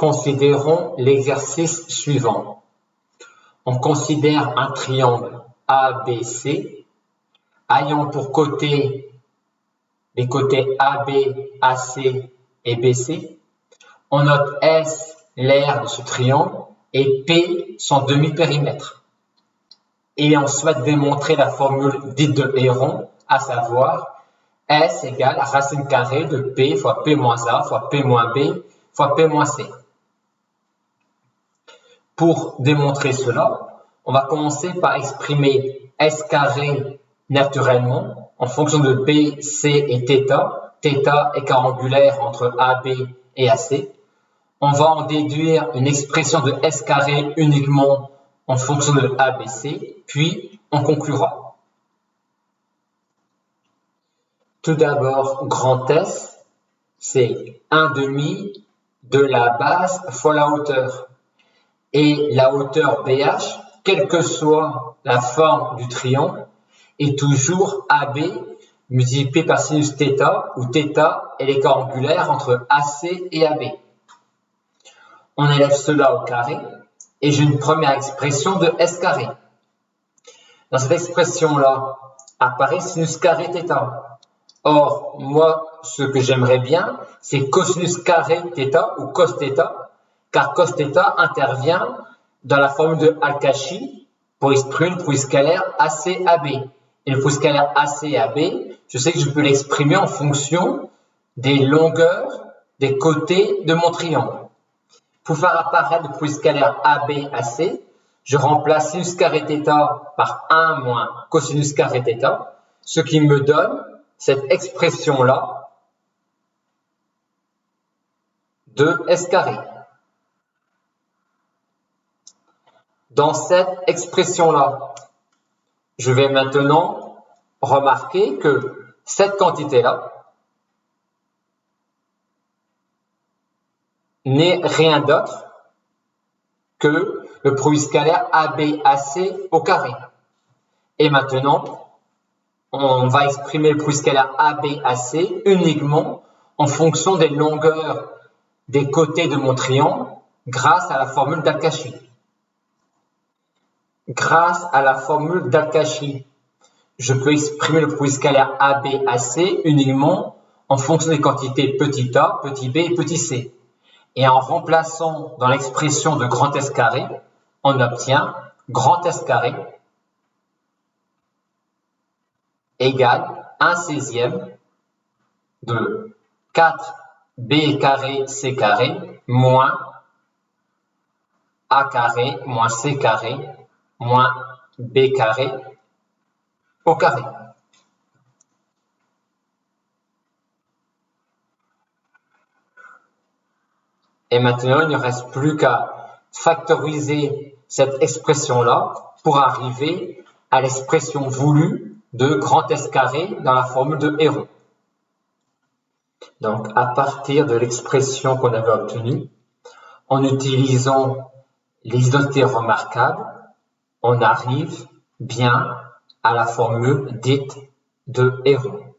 Considérons l'exercice suivant. On considère un triangle ABC ayant pour côté les côtés AB, AC et BC. On note S l'aire de ce triangle et P son demi-périmètre. Et on souhaite démontrer la formule dite de Héron, à savoir S égale la racine carrée de P fois P moins A fois P moins B fois P moins C. Pour démontrer cela, on va commencer par exprimer S carré naturellement en fonction de B, C et θ. θ est quadrangulaire entre AB et AC. On va en déduire une expression de S carré uniquement en fonction de ABC, puis on conclura. Tout d'abord, grand S, c'est 1/2 de la base fois la hauteur. Et la hauteur BH, quelle que soit la forme du triangle, est toujours AB multiplié par sinus θ, où θ est l'écart angulaire entre AC et AB. On élève cela au carré, et j'ai une première expression de S carré. Dans cette expression-là, apparaît sinus carré θ. Or, moi, ce que j'aimerais bien, c'est cosinus carré θ ou cos θ, car cos θ intervient dans la formule de Al-Kashi pour exprimer le produit scalaire AC-AB. Et le produit scalaire AC-AB, je sais que je peux l'exprimer en fonction des longueurs des côtés de mon triangle. Pour faire apparaître le produit scalaire AB-AC, je remplace sinus carré θ par 1 moins cosinus carré θ, ce qui me donne cette expression-là de S carré. Dans cette expression-là, je vais maintenant remarquer que cette quantité-là n'est rien d'autre que le produit scalaire AB-AC au carré. Et maintenant, on va exprimer le produit scalaire AB-AC uniquement en fonction des longueurs des côtés de mon triangle grâce à la formule d'Al-Kashi. Grâce à la formule d'Al-Kashi, je peux exprimer le produit scalaire AB-AC uniquement en fonction des quantités petit a, petit b et petit c. Et en remplaçant dans l'expression de grand S carré, on obtient grand S carré égale 1/16 de 4b carré c carré moins a carré moins c carré moins b carré au carré. Et maintenant, il ne reste plus qu'à factoriser cette expression-là pour arriver à l'expression voulue de grand S carré dans la formule de Héron. Donc, à partir de l'expression qu'on avait obtenue, en utilisant les identités remarquables, on arrive bien à la formule dite de Héron.